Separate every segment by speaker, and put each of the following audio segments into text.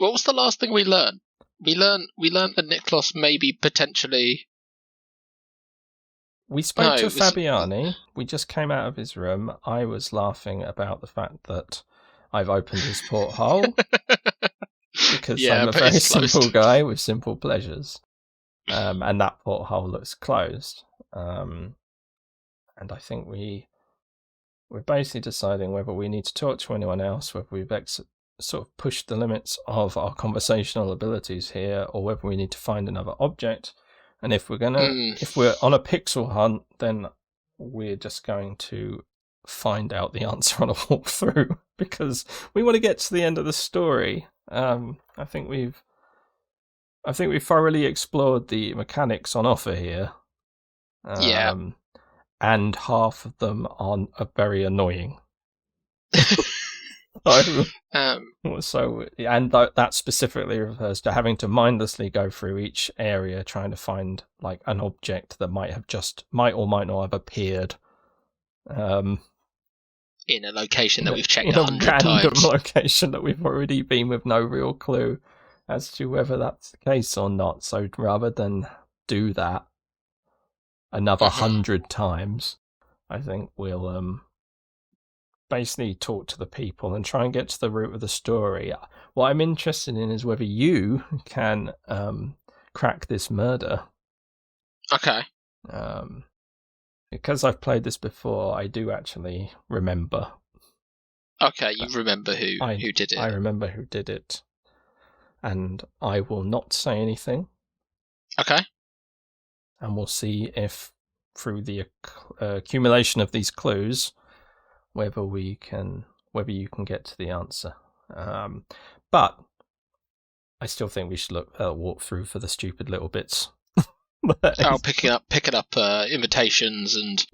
Speaker 1: What was the last thing we learned? We learned that Niklas maybe potentially...
Speaker 2: We spoke to Fabiani. We just came out of his room. I was laughing about the fact that I've opened his porthole because I'm a very simple guy with simple pleasures. And that porthole looks closed. And I think we're basically deciding whether we need to talk to anyone else, whether we've sort of pushed the limits of our conversational abilities here, or whether we need to find another object. And if we're on a pixel hunt, then we're just going to find out the answer on a walkthrough because we want to get to the end of the story. I think we've thoroughly explored the mechanics on offer here. And half of them are very annoying. That specifically refers to having to mindlessly go through each area trying to find like an object that might or might not have appeared
Speaker 1: in a location that we've checked 100 times.
Speaker 2: In a random location that we've already been with no real clue as to whether that's the case or not. So rather than do that another 100 times, I think we'll basically talk to the people and try and get to the root of the story. What I'm interested in is whether you can crack this murder.
Speaker 1: Okay.
Speaker 2: Because I've played this before, I do actually remember.
Speaker 1: Okay, you remember who did it.
Speaker 2: I remember who did it. And I will not say anything.
Speaker 1: Okay.
Speaker 2: And we'll see if, through the accumulation of these clues, whether you can get to the answer. But I still think we should walk through for the stupid little bits.
Speaker 1: Picking up invitations and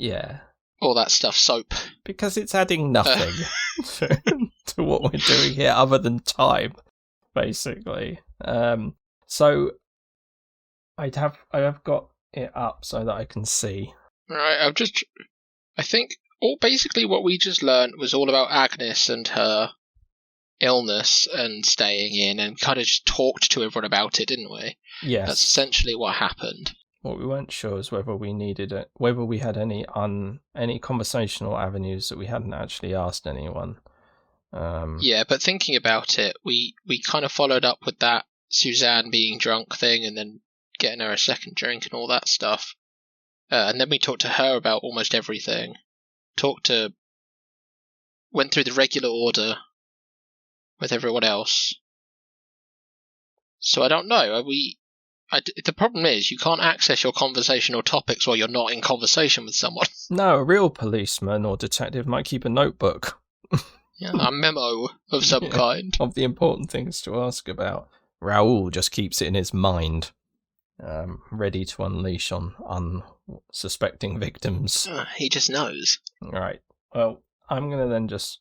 Speaker 1: all that stuff, soap.
Speaker 2: Because it's adding nothing to what we're doing here other than time, basically. So I have got it up so that I can see.
Speaker 1: Right, I think basically what we just learned was all about Agnes and her illness and staying in, and kind of just talked to everyone about it, didn't we?
Speaker 2: Yes.
Speaker 1: That's essentially what happened.
Speaker 2: What we weren't sure is whether we needed it, whether we had any conversational avenues that we hadn't actually asked anyone.
Speaker 1: Yeah, but thinking about it, we kind of followed up with that Suzanne being drunk thing, and then getting her a second drink and all that stuff. And then we talked to her about almost everything. Went through the regular order with everyone else. So I don't know. The problem is you can't access your conversational topics while you're not in conversation with someone.
Speaker 2: No, a real policeman or detective might keep a notebook.
Speaker 1: Yeah, a memo of some kind.
Speaker 2: Of the important things to ask about. Raoul just keeps it in his mind, ready to unleash on unsuspecting victims.
Speaker 1: He just knows.
Speaker 2: Right. Well, I'm going to then just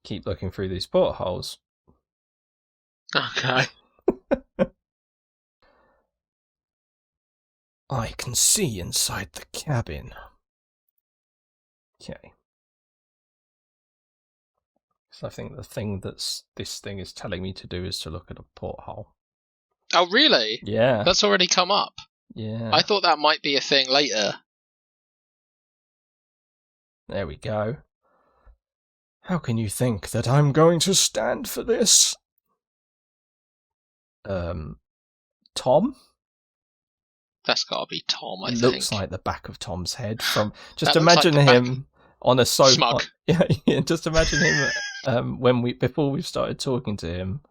Speaker 2: keep looking through these portholes.
Speaker 1: Okay.
Speaker 2: I can see inside the cabin. Okay. So I think the thing this thing is telling me to do is to look at a porthole.
Speaker 1: Oh, really?
Speaker 2: Yeah.
Speaker 1: That's already come up.
Speaker 2: Yeah.
Speaker 1: I thought that might be a thing later.
Speaker 2: There we go. How can you think that I'm going to stand for this? Tom?
Speaker 1: That's gotta be Tom, I think.
Speaker 2: It looks like the back of Tom's head. Just imagine him on a sofa.
Speaker 1: Smug.
Speaker 2: Yeah, just imagine him before we started talking to him,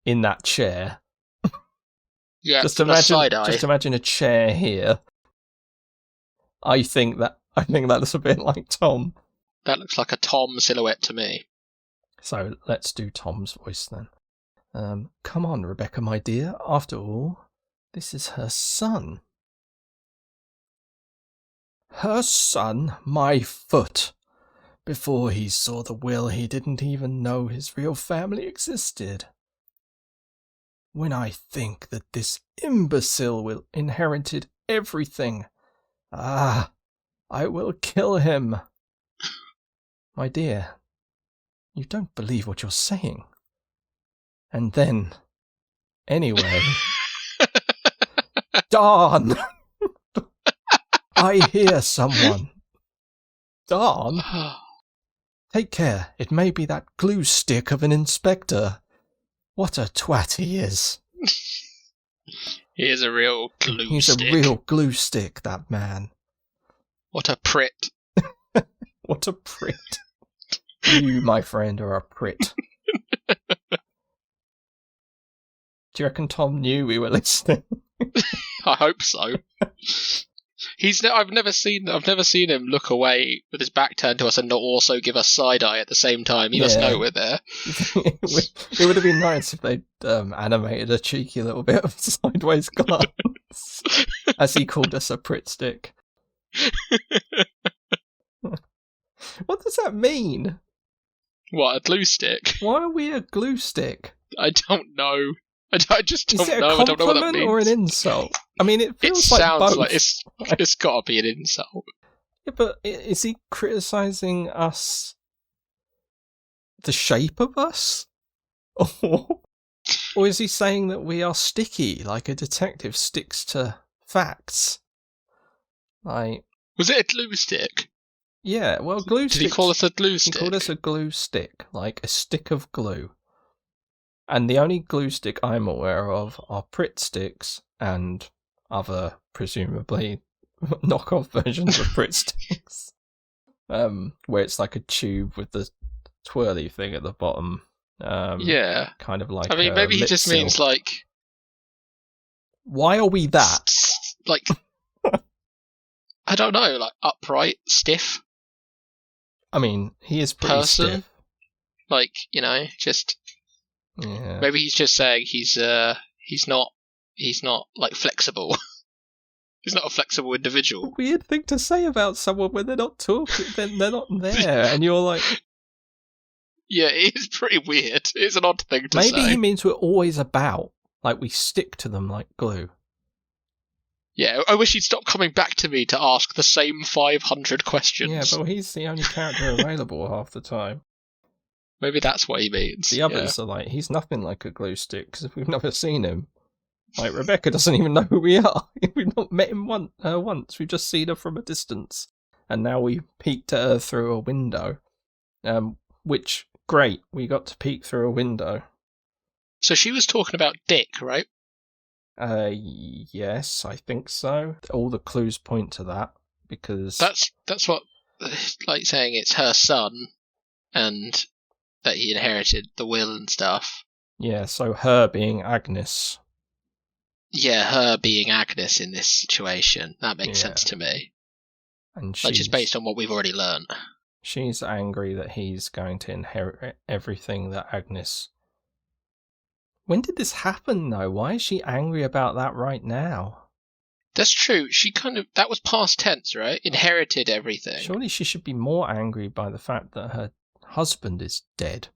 Speaker 2: in that chair.
Speaker 1: Yeah,
Speaker 2: just imagine a chair here. I think that looks a bit like Tom.
Speaker 1: That looks like a Tom silhouette to me.
Speaker 2: So let's do Tom's voice then. Come on, Rebecca, my dear. After all, this is her son. Her son, my foot. Before he saw the will, he didn't even know his real family existed. When I think that this imbecile will inherited everything, I will kill him. My dear, you don't believe what you're saying. And then, anyway, darn! I hear someone. Darn! Take care, it may be that glue stick of an inspector. What a twat he is.
Speaker 1: He is a real glue
Speaker 2: He's
Speaker 1: stick.
Speaker 2: a real glue stick, that man.
Speaker 1: What a prit.
Speaker 2: What a prit. You, my friend, are a prit. Do you reckon Tom knew we were listening?
Speaker 1: I hope so. I've never seen him look away with his back turned to us and not also give us side eye at the same time. He must know we're there.
Speaker 2: It would have been nice if they'd animated a cheeky little bit of sideways glance as he called us a prit stick. What does that mean?
Speaker 1: What, a glue stick?
Speaker 2: Why are we a glue stick?
Speaker 1: I don't know. I just don't know.
Speaker 2: Is it a
Speaker 1: I don't know what that
Speaker 2: compliment
Speaker 1: means.
Speaker 2: or an insult? I mean, it feels
Speaker 1: sounds
Speaker 2: both.
Speaker 1: like it's got to be an insult.
Speaker 2: Yeah, but is he criticising us, the shape of us? Or is he saying that we are sticky, like a detective sticks to facts?
Speaker 1: Was it a glue stick?
Speaker 2: Yeah, well, glue stick.
Speaker 1: Did he call us a glue stick?
Speaker 2: He called us a glue stick, like a stick of glue. And the only glue stick I'm aware of are Prit sticks and other, presumably, knockoff versions of Prit sticks. Where it's like a tube with the twirly thing at the bottom.
Speaker 1: Yeah.
Speaker 2: Kind of like.
Speaker 1: I mean, maybe he just means like.
Speaker 2: Why are we that?
Speaker 1: Like. I don't know, like upright, stiff.
Speaker 2: I mean, he is pretty stiff.
Speaker 1: Like, just.
Speaker 2: Yeah.
Speaker 1: Maybe he's just saying he's not like flexible. He's not a flexible individual.
Speaker 2: Weird thing to say about someone when they're not talking, then they're not there, and you're like.
Speaker 1: Yeah, it is pretty weird. It's an odd thing to say.
Speaker 2: Maybe he means we're always about, like we stick to them like glue.
Speaker 1: Yeah, I wish he'd stop coming back to me to ask the same 500 questions.
Speaker 2: Yeah, but he's the only character available half the time.
Speaker 1: Maybe that's what he means.
Speaker 2: The others are like, he's nothing like a glue stick, because we've never seen him. Like, Rebecca doesn't even know who we are. We've not met him once. We've just seen her from a distance. And now we peeked at her through a window. Which, great, we got to peek through a window.
Speaker 1: So she was talking about Dick, right?
Speaker 2: Yes, I think so. All the clues point to that, because...
Speaker 1: That's what, like saying it's her son, and that he inherited the will and stuff.
Speaker 2: Yeah, so her being Agnes.
Speaker 1: Yeah, her being Agnes in this situation. That makes sense to me.
Speaker 2: And
Speaker 1: like, just based on what we've already learned.
Speaker 2: She's angry that he's going to inherit everything that Agnes... When did this happen, though? Why is she angry about that right now?
Speaker 1: That's true. She that was past tense, right? Inherited everything.
Speaker 2: Surely she should be more angry by the fact that her husband is dead.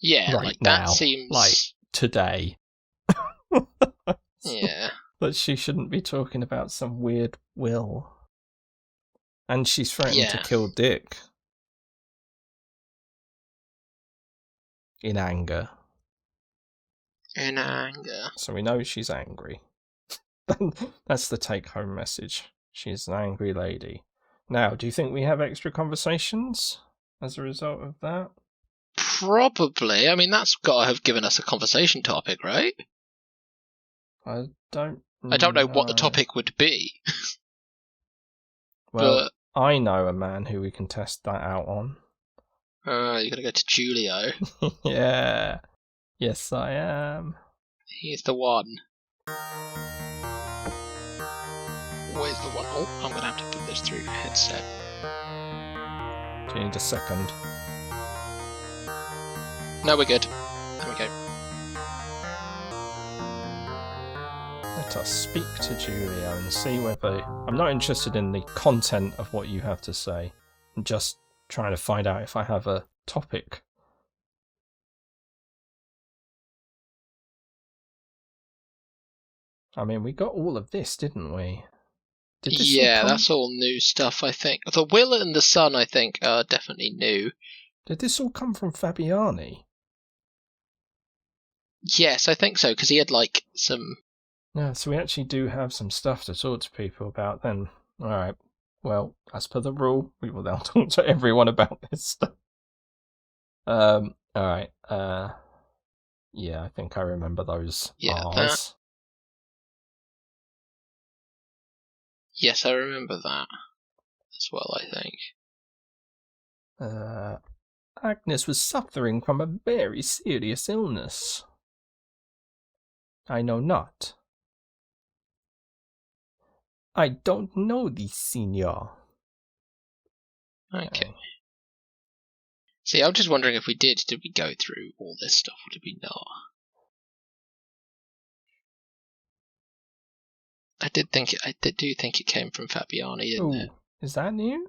Speaker 1: Yeah,
Speaker 2: right
Speaker 1: like
Speaker 2: now,
Speaker 1: that seems...
Speaker 2: like today.
Speaker 1: Yeah.
Speaker 2: But she shouldn't be talking about some weird will. And she's threatened to kill Dick. In anger.
Speaker 1: In anger.
Speaker 2: So we know she's angry. That's the take-home message. She's an angry lady. Now, do you think we have extra conversations as a result of that?
Speaker 1: Probably. I mean, that's got to have given us a conversation topic, right?
Speaker 2: I don't
Speaker 1: know what the topic would be.
Speaker 2: Well, I know a man who we can test that out on.
Speaker 1: You're going to go to Julio.
Speaker 2: Yeah. Yes, I am.
Speaker 1: He's the one. Where's the one? Oh, I'm going to have to put this through headset.
Speaker 2: Do you need a second?
Speaker 1: No, we're good. There we go.
Speaker 2: Let us speak to Julio and see whether... I'm not interested in the content of what you have to say. I'm just trying to find out if I have a topic. I mean, we got all of this, didn't we?
Speaker 1: Yeah, that's all new stuff, I think. The will and the son, I think, are definitely new.
Speaker 2: Did this all come from Fabiani?
Speaker 1: Yes, I think so, because he had, like, some...
Speaker 2: Yeah, so we actually do have some stuff to talk to people about then. Alright, well, as per the rule, we will now talk to everyone about this stuff. Alright, yeah, I think I remember those R's.
Speaker 1: Yes, I remember that as well, I think.
Speaker 2: Agnes was suffering from a very serious illness. I know not. I don't know this, Signor.
Speaker 1: Okay. See, I'm just wondering if we did we go through all this stuff, or did we not? I do think it came from Fabiani, didn't it?
Speaker 2: Is that new?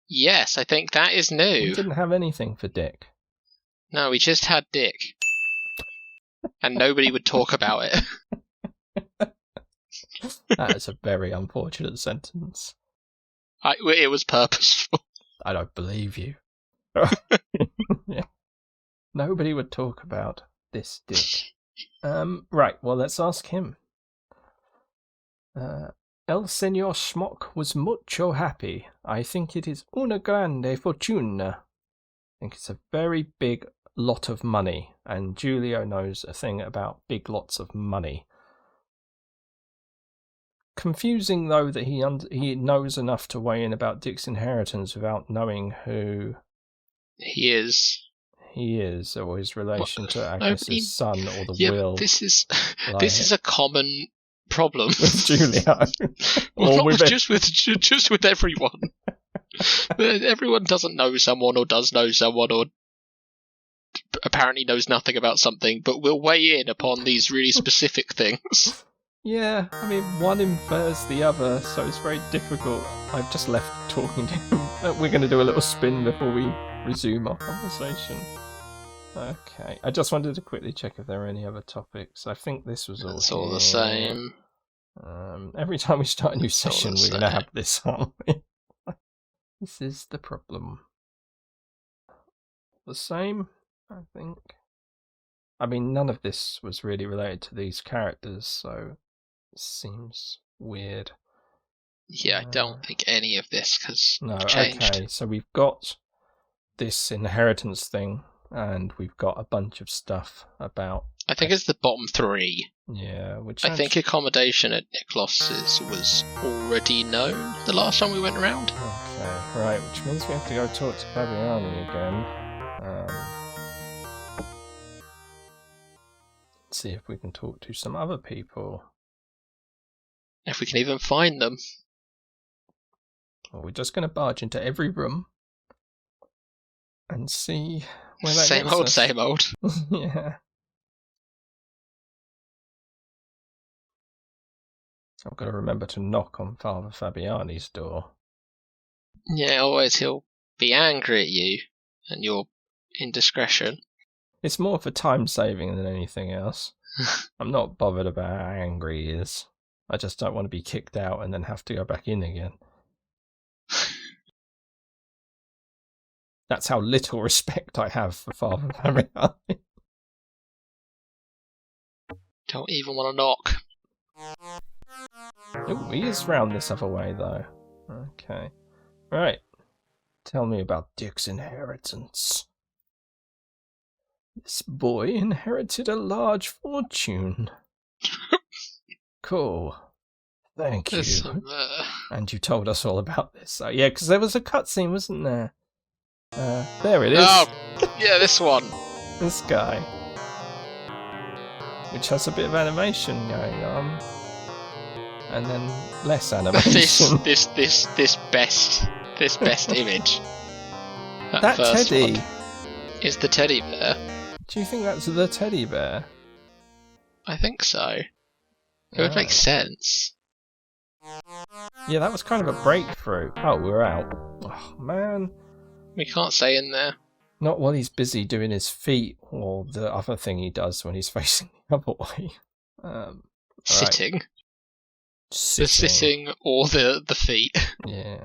Speaker 1: Yes, I think that is new.
Speaker 2: We didn't have anything for Dick.
Speaker 1: No, we just had Dick. And nobody would talk about it.
Speaker 2: That is a very unfortunate sentence.
Speaker 1: It was purposeful.
Speaker 2: I don't believe you. Yeah. Nobody would talk about this Dick. Right, well, let's ask him. El Señor Schmock was mucho happy. I think it is una grande fortuna. I think it's a very big lot of money, and Julio knows a thing about big lots of money. Confusing, though, that he knows enough to weigh in about Dick's inheritance without knowing who
Speaker 1: he is,
Speaker 2: or his relation to Agnes's son, or the will.
Speaker 1: This is a common problem
Speaker 2: with Julio.
Speaker 1: Well, not just with everyone. Everyone doesn't know someone, or does know someone, or apparently knows nothing about something, but will weigh in upon these really specific things.
Speaker 2: Yeah, I mean, one infers the other, so it's very difficult. I've just left talking to him. We're going to do a little spin before we resume our conversation. Okay, I just wanted to quickly check if there are any other topics. I think this was all
Speaker 1: It's all the same.
Speaker 2: Every time we start a new session, we're going to have this, aren't we? This is the problem. The same, I think. I mean, none of this was really related to these characters, so it seems weird.
Speaker 1: Yeah, I don't think any of this has changed.
Speaker 2: Okay, so we've got this inheritance thing, and we've got a bunch of stuff about...
Speaker 1: I think it's the bottom three.
Speaker 2: Yeah, which
Speaker 1: I think accommodation at Nikolos's was already known the last time we went around.
Speaker 2: Okay, right, which means we have to go talk to Fabiani again. See if we can talk to some other people.
Speaker 1: If we can even find them.
Speaker 2: Well, we're just going to barge into every room and see where that
Speaker 1: Same
Speaker 2: gets
Speaker 1: old,
Speaker 2: us.
Speaker 1: same old.
Speaker 2: Yeah. I've got to remember to knock on Father Fabiani's door.
Speaker 1: Yeah, otherwise he'll be angry at you and your indiscretion.
Speaker 2: It's more for time saving than anything else. I'm not bothered about how angry he is. I just don't want to be kicked out and then have to go back in again. That's how little respect I have for Father Fabiani.
Speaker 1: Don't even want to knock.
Speaker 2: Oh, he is round this other way, though. Okay. Right. Tell me about Dick's inheritance. This boy inherited a large fortune. Cool. Thank you. And you told us all about this. Yeah, because there was a cutscene, wasn't there? There it is.
Speaker 1: Oh, yeah, this one.
Speaker 2: This guy. Which has a bit of animation going on. And then less animation.
Speaker 1: this best image.
Speaker 2: That teddy
Speaker 1: is the teddy bear.
Speaker 2: Do you think that's the teddy bear?
Speaker 1: I think so. It would make sense.
Speaker 2: Yeah, that was kind of a breakthrough. Oh, we're out. Oh, man.
Speaker 1: We can't stay in there.
Speaker 2: Not while he's busy doing his feet, or the other thing he does when he's facing the other way.
Speaker 1: Sitting.
Speaker 2: Right.
Speaker 1: The sitting or the feet.
Speaker 2: Yeah.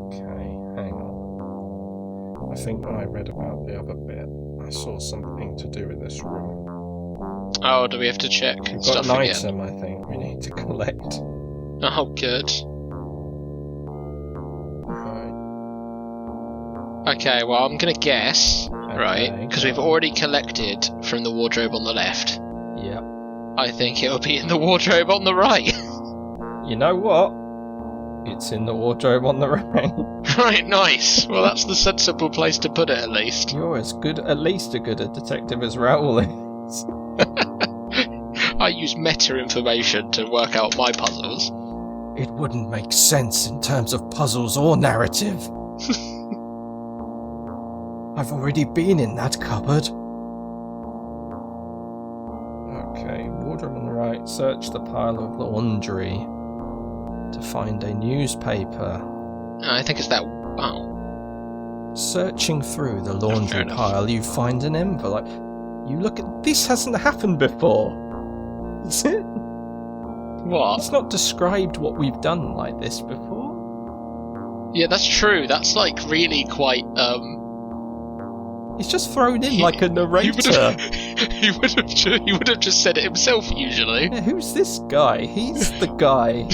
Speaker 2: Okay, hang on. I think when I read about the other bit, I saw something to do with this room.
Speaker 1: Oh, do we have to check
Speaker 2: We've got
Speaker 1: stuff
Speaker 2: an
Speaker 1: again?
Speaker 2: item, I think, we need to collect.
Speaker 1: Oh, good.
Speaker 2: Right.
Speaker 1: Okay, well, I'm gonna guess, right? Because we've already collected from the wardrobe on the left.
Speaker 2: Yep.
Speaker 1: I think it'll be in the wardrobe on the right.
Speaker 2: You know what? It's in the wardrobe on the right.
Speaker 1: Right, nice. Well, that's the sensible place to put it, at least.
Speaker 2: You're at least as good a detective as Raoul is.
Speaker 1: I use meta information to work out my puzzles.
Speaker 2: It wouldn't make sense in terms of puzzles or narrative. I've already been in that cupboard. Okay, wardrobe on the right. Search the pile of laundry to find a newspaper.
Speaker 1: I think it's that... Oh.
Speaker 2: Searching through the laundry pile, you find an envelope. You look at... This hasn't happened before. Is it?
Speaker 1: What?
Speaker 2: It's not described what we've done like this before.
Speaker 1: Yeah, that's true. That's like really quite,
Speaker 2: He's just thrown in like a narrator.
Speaker 1: He would have just said it himself usually.
Speaker 2: Yeah, who's this guy? He's the guy.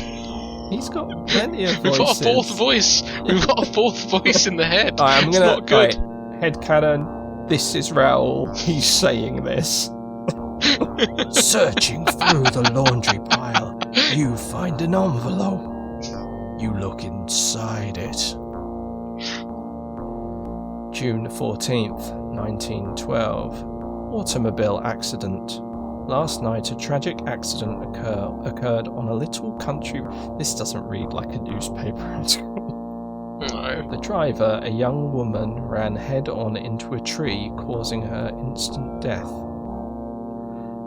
Speaker 2: He's got plenty of voices.
Speaker 1: We've got a fourth voice. We've got a fourth voice in the head.
Speaker 2: Right,
Speaker 1: it's not good.
Speaker 2: Right, headcanon. This is Raoul. He's saying this. Searching through the laundry pile, you find an envelope. You look inside it. June 14th, 1912. Automobile accident. Last night, a tragic accident occurred on a little country... This doesn't read like a newspaper article.
Speaker 1: No.
Speaker 2: The driver, a young woman, ran head-on into a tree, causing her instant death.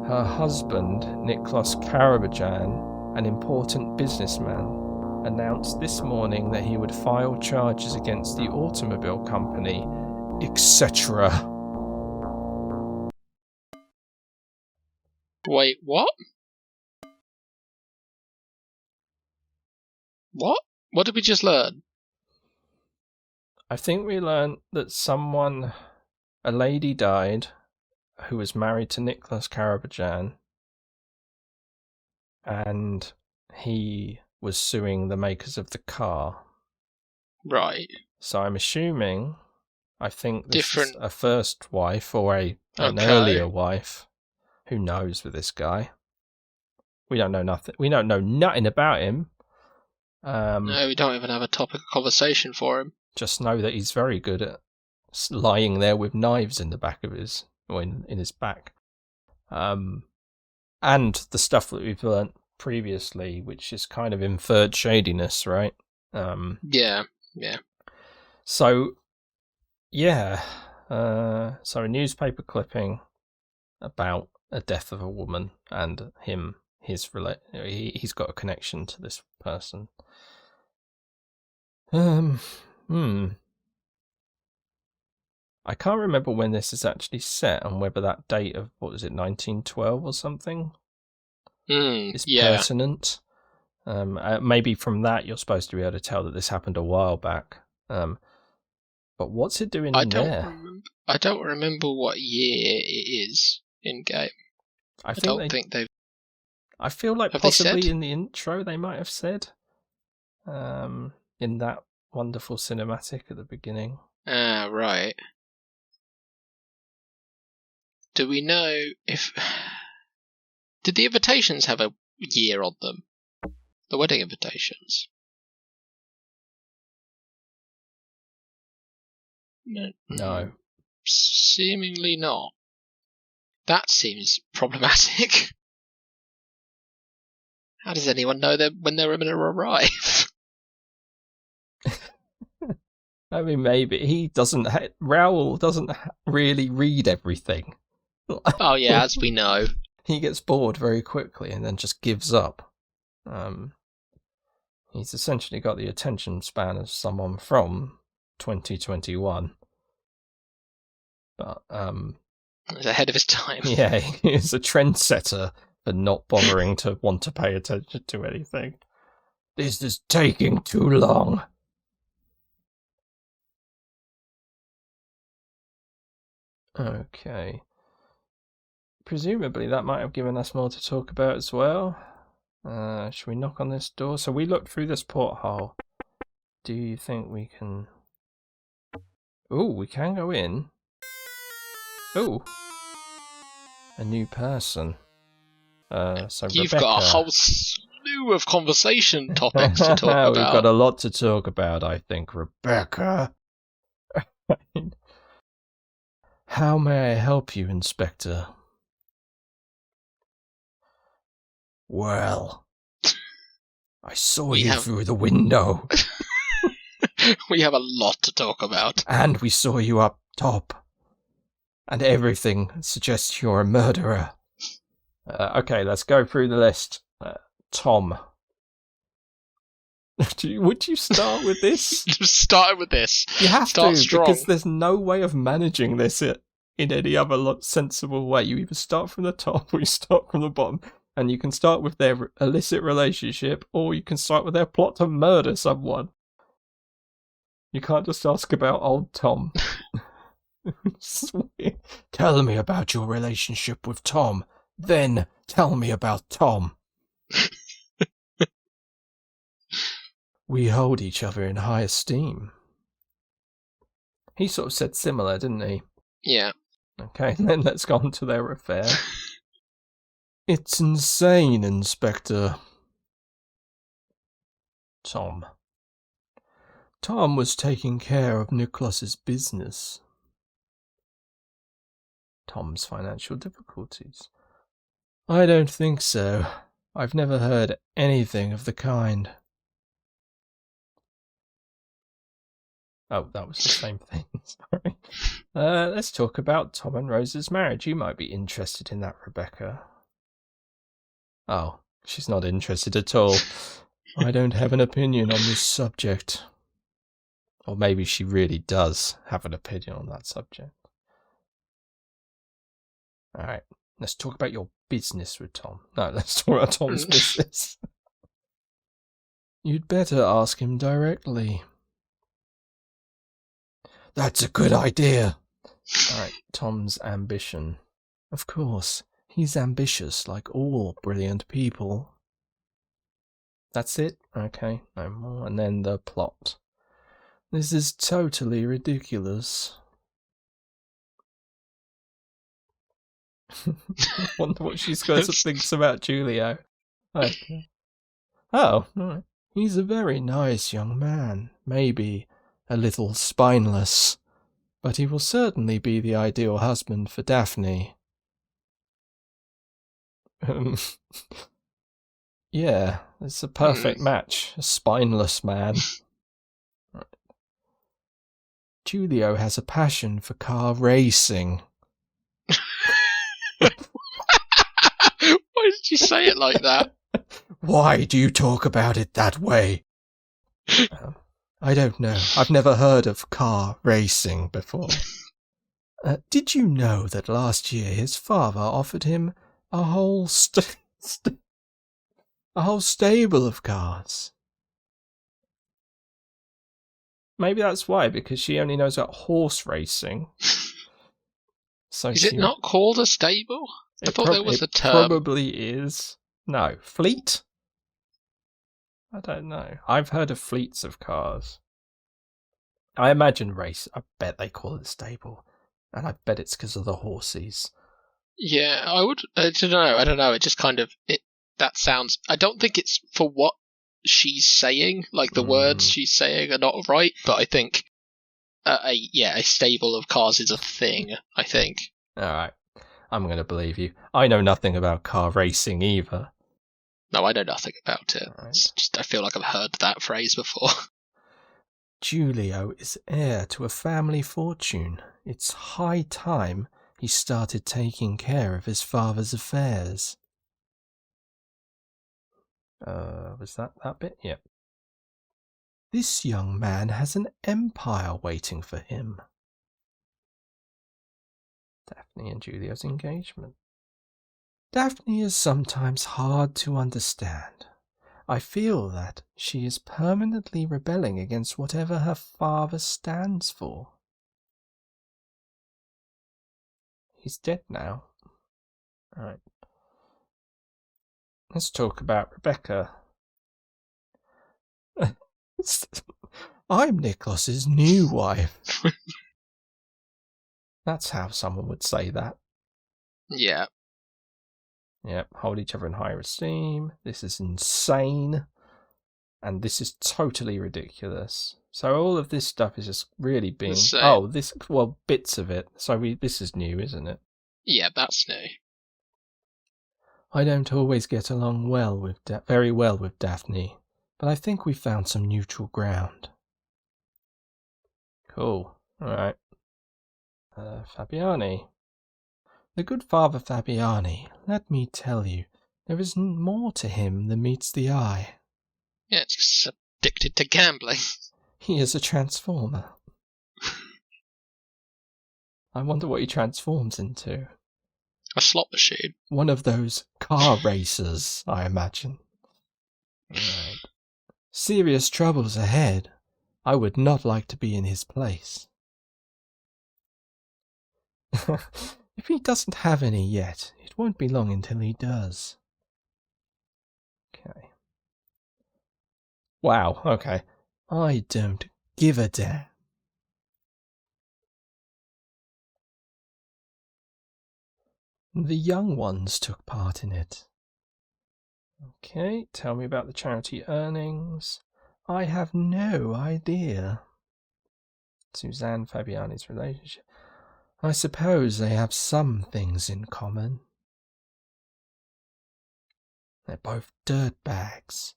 Speaker 2: Her husband, Nicholas Karaboudjan, an important businessman, announced this morning that he would file charges against the automobile company, etc.
Speaker 1: Wait, what? What? What did we just learn?
Speaker 2: I think we learned that a lady died who was married to Nicholas Karaboudjan, and he was suing the makers of the car.
Speaker 1: Right.
Speaker 2: So I'm assuming, I think this is a first wife or an earlier wife. Who knows with this guy? We don't know nothing. We don't know nothing about him.
Speaker 1: No, we don't even have a topic of conversation for him.
Speaker 2: Just know that he's very good at lying there with knives in the back of his, or in his back. And the stuff that we've learnt previously, which is kind of inferred shadiness, right?
Speaker 1: Yeah.
Speaker 2: So, yeah. So a newspaper clipping about a death of a woman and him, he's got a connection to this person. I can't remember when this is actually set and whether that date of, 1912 or something is pertinent. Maybe from that you're supposed to be able to tell that this happened a while back. But what's it doing in there?
Speaker 1: I don't remember what year it is in game. I don't think they've...
Speaker 2: I feel like possibly in the intro they might have said. In that wonderful cinematic at the beginning.
Speaker 1: Ah, right. Do we know if... Did the invitations have a year on them? The wedding invitations?
Speaker 2: No.
Speaker 1: Seemingly not. That seems problematic. How does anyone know when they're going to arrive?
Speaker 2: I mean, maybe Raoul doesn't really read everything.
Speaker 1: Oh yeah, as we know.
Speaker 2: He gets bored very quickly and then just gives up. He's essentially got the attention span of someone from 2021. But
Speaker 1: he's ahead of his time.
Speaker 2: Yeah, he's a trendsetter for not bothering to want to pay attention to anything. This is taking too long. Okay. Presumably that might have given us more to talk about as well. Should we knock on this door? So we looked through this porthole. Do you think we can... Ooh, we can go in. Ooh. A new person. So
Speaker 1: You've
Speaker 2: Rebecca.
Speaker 1: got a whole slew of conversation topics to talk about.
Speaker 2: We've got a lot to talk about, I think. Rebecca. How may I help you, Inspector? Well, I saw you through the window.
Speaker 1: We have a lot to talk about.
Speaker 2: And we saw you up top. And everything suggests you're a murderer. Okay, let's go through the list. Tom. Would you start with this?
Speaker 1: Just start with this.
Speaker 2: You have
Speaker 1: start
Speaker 2: to,
Speaker 1: strong.
Speaker 2: because there's no way of managing this in any other sensible way. You either start from the top or you start from the bottom. And you can start with their illicit relationship, or you can start with their plot to murder someone. You can't just ask about old Tom. Tell me about your relationship with Tom. Then tell me about Tom. We hold each other in high esteem. He sort of said similar, didn't he?
Speaker 1: Yeah.
Speaker 2: Okay, then let's go on to their affair. It's insane, Inspector. Tom. Tom was taking care of Nicholas's business. Tom's financial difficulties. I don't think so. I've never heard anything of the kind. Oh, that was the same thing. Sorry. Let's talk about Tom and Rose's marriage. You might be interested in that, Rebecca. Oh, she's not interested at all. I don't have an opinion on this subject. Or maybe she really does have an opinion on that subject. Alright, let's talk about your business with Tom. No, let's talk about Tom's business. You'd better ask him directly. That's a good idea. Alright, Tom's ambition. Of course, he's ambitious like all brilliant people. That's it? Okay, no more. And then the plot. This is totally ridiculous. I wonder what she's going to think about Julio. Okay. Oh, right. He's a very nice young man. Maybe a little spineless. But he will certainly be the ideal husband for Daphne. Yeah, it's a perfect match. A spineless man. Right. Julio has a passion for car racing.
Speaker 1: Why did you say it like that?
Speaker 2: Why do you talk about it that way? I don't know. I've never heard of car racing before. Did you know that last year his father offered him a whole a whole stable of cars? Maybe that's why, because she only knows about horse racing. So
Speaker 1: is it not called a stable? I thought there was a term.
Speaker 2: It probably is. No. Fleet? I don't know. I've heard of fleets of cars. I imagine race. I bet they call it stable. And I bet it's because of the horses.
Speaker 1: Yeah, I would. I don't know. It just kind of... That sounds... I don't think it's for what she's saying. Like, the words she's saying are not right. But I think... a stable of cars is a thing, I think.
Speaker 2: Alright. I'm going to believe you. I know nothing about car racing either.
Speaker 1: No, I know nothing about it.
Speaker 2: Right.
Speaker 1: It's just, I feel like I've heard that phrase before.
Speaker 2: Julio is heir to a family fortune. It's high time he started taking care of his father's affairs. Was that bit? Yep. This young man has an empire waiting for him. Daphne and Julio's engagement. Daphne is sometimes hard to understand. I feel that she is permanently rebelling against whatever her father stands for. He's dead now. Right. Let's talk about Rebecca. I'm Nicholas's new wife. That's how someone would say that.
Speaker 1: Yeah.
Speaker 2: Yep, hold each other in higher esteem. This is insane. And this is totally ridiculous. So all of this stuff is just really being... bits of it. So this is new, isn't it?
Speaker 1: Yeah, that's new.
Speaker 2: I don't always get along very well with Daphne, but I think we found some neutral ground. Cool. Alright. Fabiani. The good Father Fabiani, let me tell you, there is more to him than meets the eye.
Speaker 1: Yeah, it's just addicted to gambling.
Speaker 2: He is a transformer. I wonder what he transforms into.
Speaker 1: A slot machine.
Speaker 2: One of those car racers, I imagine. Right. Serious troubles ahead. I would not like to be in his place. If he doesn't have any yet, it won't be long until he does. Okay. Wow, okay. I don't give a damn. The young ones took part in it. Okay, tell me about the charity earnings. I have no idea. Suzanne Fabiani's relationship. I suppose they have some things in common. They're both dirtbags.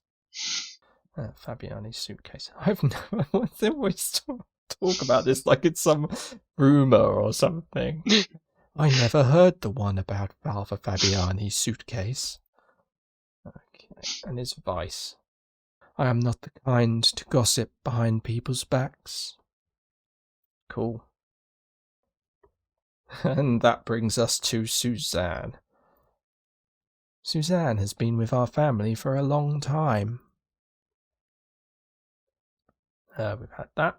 Speaker 2: Fabiani's suitcase. I've never... They always talk about this like it's some rumour or something. I never heard the one about Father Fabiani's suitcase. Okay, and his vice. I am not the kind to gossip behind people's backs. Cool. And that brings us to Suzanne. Suzanne has been with our family for a long time. We've had that.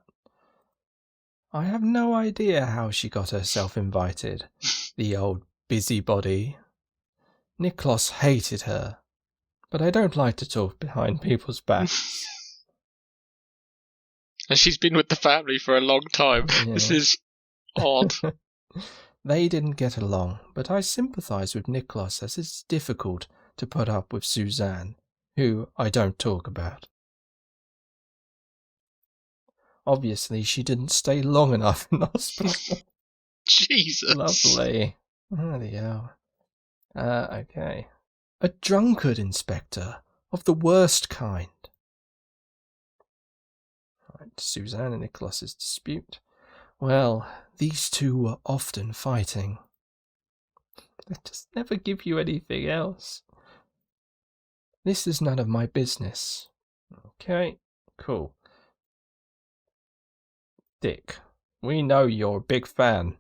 Speaker 2: I have no idea how she got herself invited. The old busybody. Niklas hated her, but I don't like to talk behind people's backs.
Speaker 1: And she's been with the family for a long time. Yeah. This is odd.
Speaker 2: They didn't get along, but I sympathise with Niklas as it's difficult to put up with Suzanne, who I don't talk about. Obviously, she didn't stay long enough in hospital.
Speaker 1: Jesus.
Speaker 2: Lovely. Bloody hell. Okay. A drunkard, Inspector, of the worst kind. Right, Suzanne and Nicholas's dispute. Well, these two were often fighting. They just never give you anything else. This is none of my business. Okay, cool. Dick, we know you're a big fan.